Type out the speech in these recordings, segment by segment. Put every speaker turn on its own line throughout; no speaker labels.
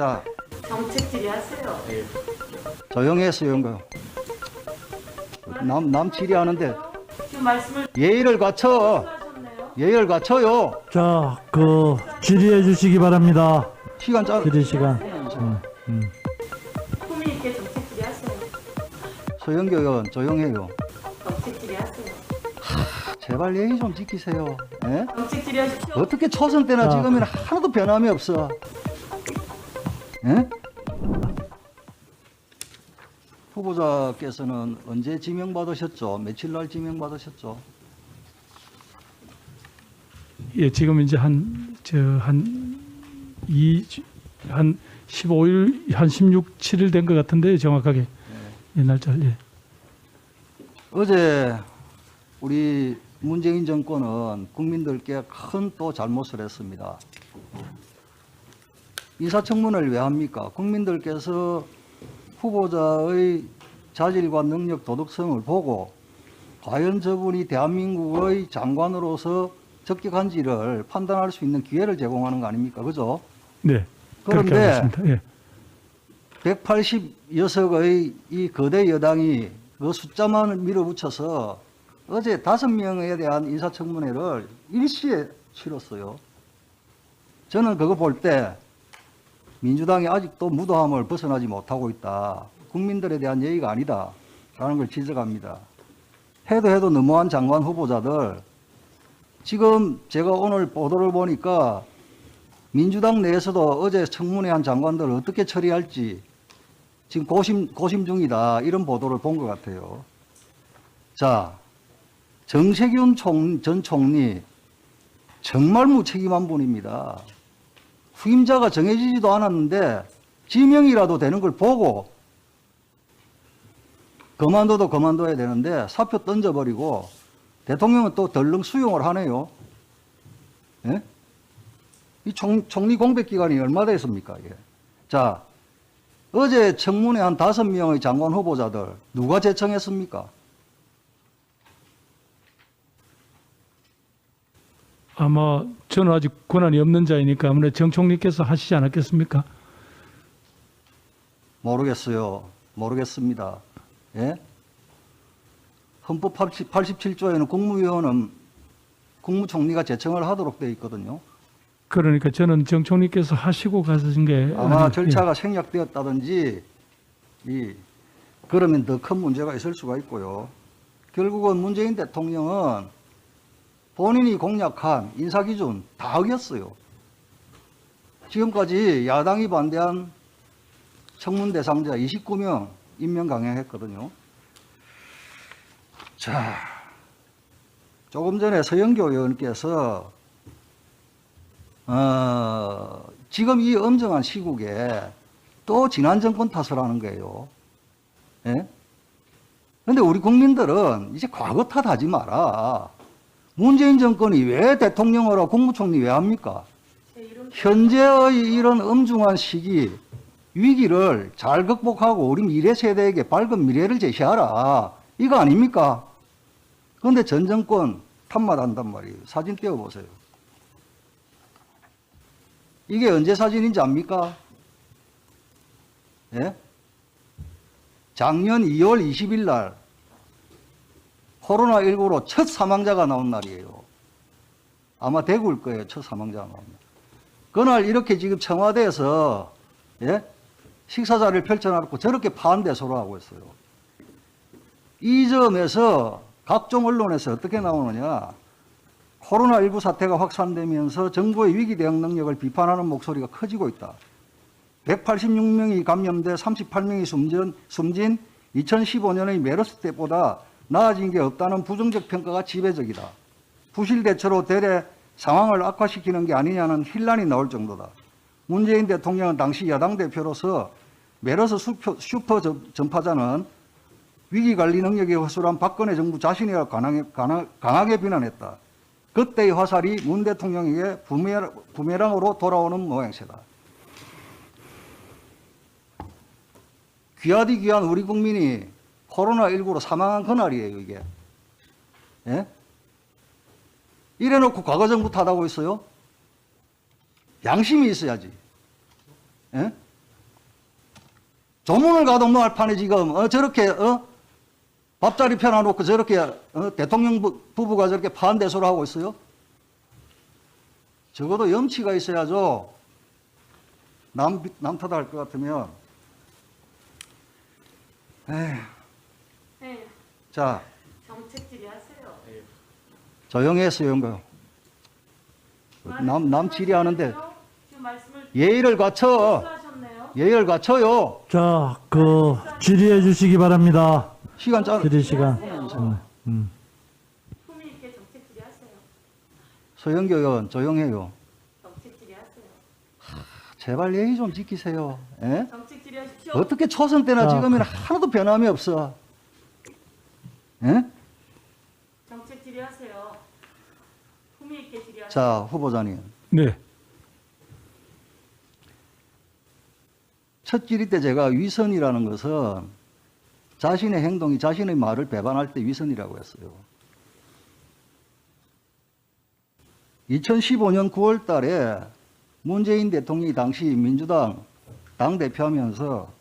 자,
정책 질의하세요.
조용히 했어요, 이거. 남 질의하는데
지금 말씀을
예의를 갖춰.
하셨네요.
예의를 갖춰요.
자, 질의해 주시기 바랍니다.
시간 짜.
질의 시간.
품위 있게 정책 질의하세요.
소영교 의원 조용해요.
정책 질의하세요.
제발 예의 좀 지키세요. 예?
정책 질의하십시오.
어떻게 초선 때나
자.
지금이나 하나도 변함이 없어. 예? 후보자께서는 언제 지명받으셨죠? 며칠 날 지명받으셨죠?
예, 지금 이제 한 15일, 한 16, 7일 된 것 같은데 정확하게 예, 날짜. 예.
어제 우리 문재인 정권은 국민들께 큰 또 잘못을 했습니다. 인사청문회를 왜 합니까? 국민들께서 후보자의 자질과 능력, 도덕성을 보고 과연 저분이 대한민국의 장관으로서 적격한지를 판단할 수 있는 기회를 제공하는 거 아닙니까? 그죠?
네. 그렇게
그런데
하겠습니다. 예.
180여석의 이 거대 여당이 그 숫자만 밀어붙여서 어제 5명에 대한 인사청문회를 일시에 치렀어요. 저는 그거 볼 때 민주당이 아직도 무도함을 벗어나지 못하고 있다. 국민들에 대한 예의가 아니다. 라는 걸 지적합니다. 해도 너무한 장관 후보자들, 지금 제가 오늘 보도를 보니까 민주당 내에서도 어제 청문회 한 장관들을 어떻게 처리할지 지금 고심 중이다. 이런 보도를 본 것 같아요. 자, 정세균 전 총리 정말 무책임한 분입니다. 후임자가 정해지지도 않았는데 지명이라도 되는 걸 보고 그만둬도 그만둬야 되는데 사표 던져버리고 대통령은 또 덜렁 수용을 하네요. 예? 이 총리 공백 기간이 얼마 됐습니까? 이게. 자, 어제 청문회 한 5명의 장관 후보자들 누가 제청했습니까?
아마 저는 아직 권한이 없는 자이니까 아무래도 정 총리께서 하시지 않았겠습니까?
모르겠어요. 모르겠습니다. 예? 헌법 87조에는 국무위원은 국무총리가 제청을 하도록 되어 있거든요.
그러니까 저는 정 총리께서 하시고 가신 게
아마
아니-
절차가 생략되었다든지 그러면 더 큰 문제가 있을 수가 있고요. 결국은 문재인 대통령은 본인이 공약한 인사기준 다 어겼어요. 지금까지 야당이 반대한 청문 대상자 29명 임명 강행했거든요. 자, 조금 전에 서영교 의원께서 지금 이 엄정한 시국에 또 지난 정권 탓을 하는 거예요. 예? 근데 우리 국민들은 이제 과거 탓하지 마라. 문재인 정권이 왜 대통령을 하고 국무총리 왜 합니까? 현재의 이런 엄중한 시기, 위기를 잘 극복하고 우리 미래 세대에게 밝은 미래를 제시하라. 이거 아닙니까? 그런데 전 정권 탓만 한단 말이에요. 사진 띄워보세요. 이게 언제 사진인지 압니까? 예? 작년 2월 20일 날 코로나19로 첫 사망자가 나온 날이에요. 아마 대구일 거예요. 첫 사망자가 나온 날. 그날 이렇게 지금 청와대에서 예? 식사 자리를 펼쳐놓고 저렇게 파한대소를 하고 있어요. 이 점에서 각종 언론에서 어떻게 나오느냐. 코로나19 사태가 확산되면서 정부의 위기 대응 능력을 비판하는 목소리가 커지고 있다. 186명이 감염돼 38명이 숨진 2015년의 메르스 때보다 나아진 게 없다는 부정적 평가가 지배적이다. 부실 대처로 대래 상황을 악화시키는 게 아니냐는 힐난이 나올 정도다. 문재인 대통령은 당시 야당 대표로서 메르스 슈퍼 전파자는 위기관리 능력이 허술한 박근혜 정부 자신이라 강하게 비난했다. 그때의 화살이 문 대통령에게 부메랑으로 돌아오는 모양새다. 귀하디 귀한 우리 국민이 코로나19로 사망한 그날이에요, 이게. 예? 이래놓고 과거 정부 탓하고 있어요? 양심이 있어야지. 예? 조문을 가도 뭐 할 판에 지금 저렇게 밥자리 펴놔놓고 저렇게 대통령 부부가 저렇게 파한대소를 하고 있어요? 적어도 염치가 있어야죠. 남 탓할 것 같으면. 에휴.
네,
자,
정책 질의하세요.
조용히 했어요, 연거. 남 질의하는데
지금 말씀을
예의를 갖춰.
하셨네요.
예의를 갖춰요.
자, 질의해 주시기 바랍니다.
시간 짜.
질의 시간.
품위 있게 정책 질의하세요.
소영교 의원 조용해요.
정책 질의하세요.
제발 예의 좀 지키세요. 예?
정책 질의하십시오.
어떻게 초선 때나
자,
지금이나 하나도 변함이 없어. 예?
정책 질의하세요. 품위 있게 질의하세요.
자, 후보자님.
네.
첫 질의 때 제가 위선이라는 것은 자신의 행동이 자신의 말을 배반할 때 위선이라고 했어요. 2015년 9월 달에 문재인 대통령이 당시 민주당 당대표하면서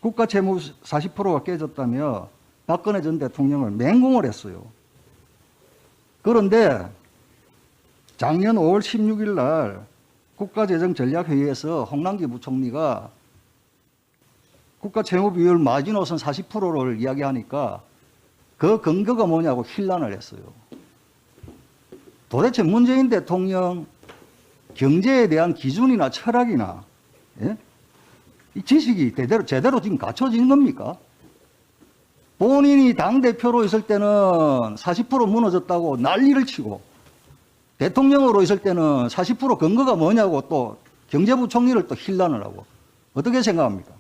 국가 채무 40%가 깨졌다며 박근혜 전 대통령을 맹공을 했어요. 그런데 작년 5월 16일 날 국가재정전략회의에서 홍남기 부총리가 국가 채무 비율 마지노선 40%를 이야기하니까 그 근거가 뭐냐고 힐난을 했어요. 도대체 문재인 대통령 경제에 대한 기준이나 철학이나 이 지식이 제대로 지금 갖춰진 겁니까? 본인이 당대표로 있을 때는 40% 무너졌다고 난리를 치고 대통령으로 있을 때는 40% 근거가 뭐냐고 또 경제부총리를 또 힐난을 하고 어떻게 생각합니까?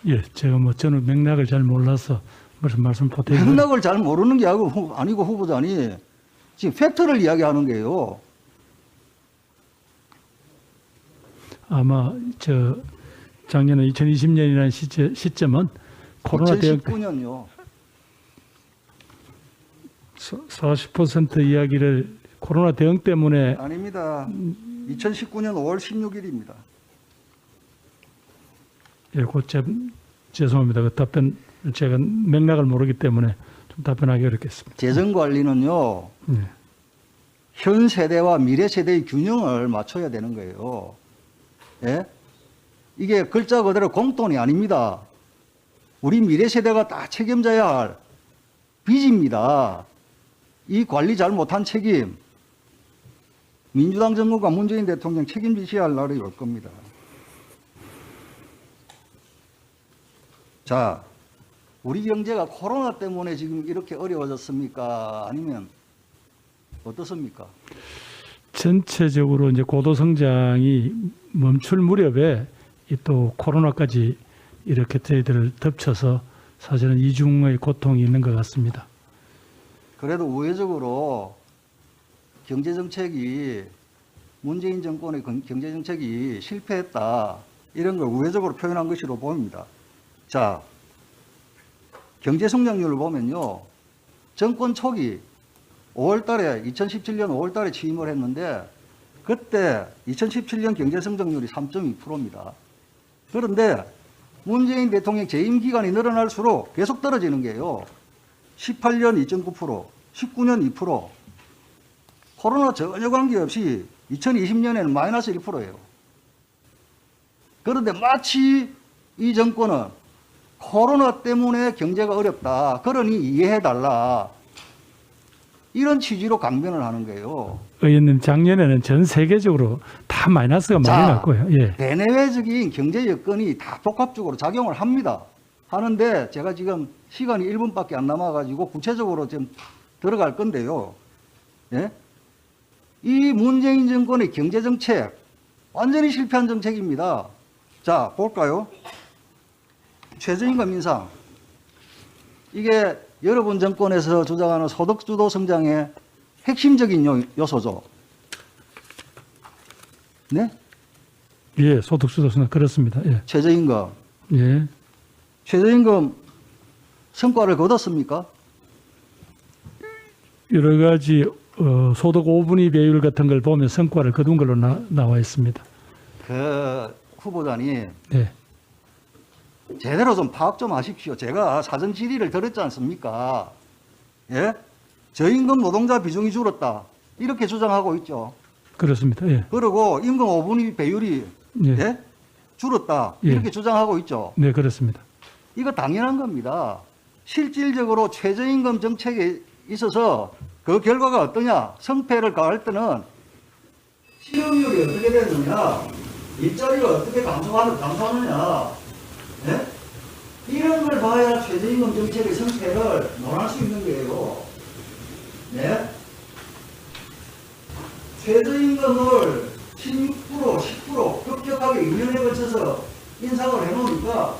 예, 제가 저는 맥락을 잘 몰라서 무슨 말씀 못해요.
맥락을 잘 모르는 게 아니고 후보자니 지금 팩트를 이야기하는 거예요.
아마 작년에 2020년이라는 시점은 코로나 대응 때
2019년요.
40% 이야기를 코로나 대응 때문에
아닙니다. 2019년 5월 16일입니다.
예, 죄송합니다. 그 답변 제가 맥락을 모르기 때문에 좀 답변하기 어렵겠습니다.
재정 관리는요.
예.
현 세대와 미래 세대의 균형을 맞춰야 되는 거예요. 예? 이게 글자 그대로 공돈이 아닙니다. 우리 미래 세대가 다 책임져야 할 빚입니다. 이 관리 잘 못한 책임, 민주당 정부가 문재인 대통령 책임지셔야 할 날이 올 겁니다. 자, 우리 경제가 코로나 때문에 지금 이렇게 어려워졌습니까? 아니면 어떻습니까?
전체적으로 이제 고도 성장이 멈출 무렵에 이 또 코로나까지 이렇게 저희들을 덮쳐서 사실은 이중의 고통이 있는 것 같습니다.
그래도 우회적으로 경제정책이 문재인 정권의 경제정책이 실패했다 이런 걸 우회적으로 표현한 것으로 보입니다. 자, 경제성장률을 보면요. 정권 초기 5월달에 2017년 5월달에 취임을 했는데 그때 2017년 경제성장률이 3.2%입니다. 그런데 문재인 대통령 재임 기간이 늘어날수록 계속 떨어지는 게요. 18년 2.9%, 19년 2%, 코로나 전혀 관계없이 2020년에는 마이너스 1%예요. 그런데 마치 이 정권은 코로나 때문에 경제가 어렵다. 그러니 이해해달라. 이런 취지로 강변을 하는 거예요.
의원님, 작년에는 전 세계적으로 다 마이너스가 많이 났고요. 예.
대내외적인 경제 여건이 다 복합적으로 작용을 합니다. 하는데 제가 지금 시간이 1분밖에 안 남아가지고 구체적으로 좀 들어갈 건데요. 예? 이 문재인 정권의 경제정책 완전히 실패한 정책입니다. 자, 볼까요? 최저임금 인상. 이게 여러분 정권에서 주장하는 소득주도 성장의 핵심적인 요소죠. 네?
예, 소득주도성은 그렇습니다. 예.
최저임금.
예.
최저임금 성과를 거뒀습니까?
여러 가지 소득 5분위 배율 같은 걸 보면 성과를 거둔 걸로 나와 있습니다.
그 후보자님
네,
제대로 좀 파악 좀 하십시오. 제가 사전 질의를 들었지 않습니까? 예? 저임금 노동자 비중이 줄었다. 이렇게 주장하고 있죠.
그렇습니다. 예,
그리고 임금 5분위 배율이
예.
예? 줄었다.
예.
이렇게 주장하고 있죠.
네, 그렇습니다.
이거 당연한 겁니다. 실질적으로 최저임금 정책에 있어서 그 결과가 어떠냐? 성패를 가할 때는 실업률이 어떻게 되느냐? 일자리가 어떻게 감소하느냐? 예? 이런 걸 봐야 최저임금 정책의 성패를 논할 수 있는 거예요. 네? 최저임금을 16%, 10% 급격하게 2년에 걸쳐서 인상을 해놓으니까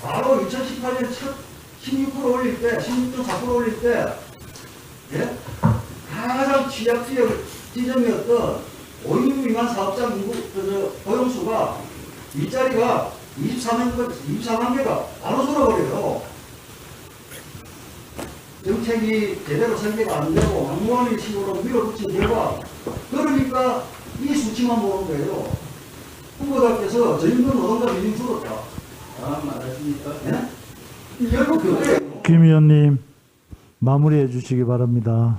바로 2018년 첫 16% 올릴 때, 16.4% 올릴 때, 예? 가장 취약 지점이었던 5인 미만 사업자 고용수가 일자리가 24만 개가 바로 줄어버려요. 정책이 제대로 설계가 안 되고 막무가내 식으로 밀어붙인 결과, 그러니까 이 수치만 보는 거예요. 후보자께서 저임금 노동자 비중 줄었다. 말하십니까? 네? 결국 그거예요.
김 의원님 마무리해 주시기 바랍니다.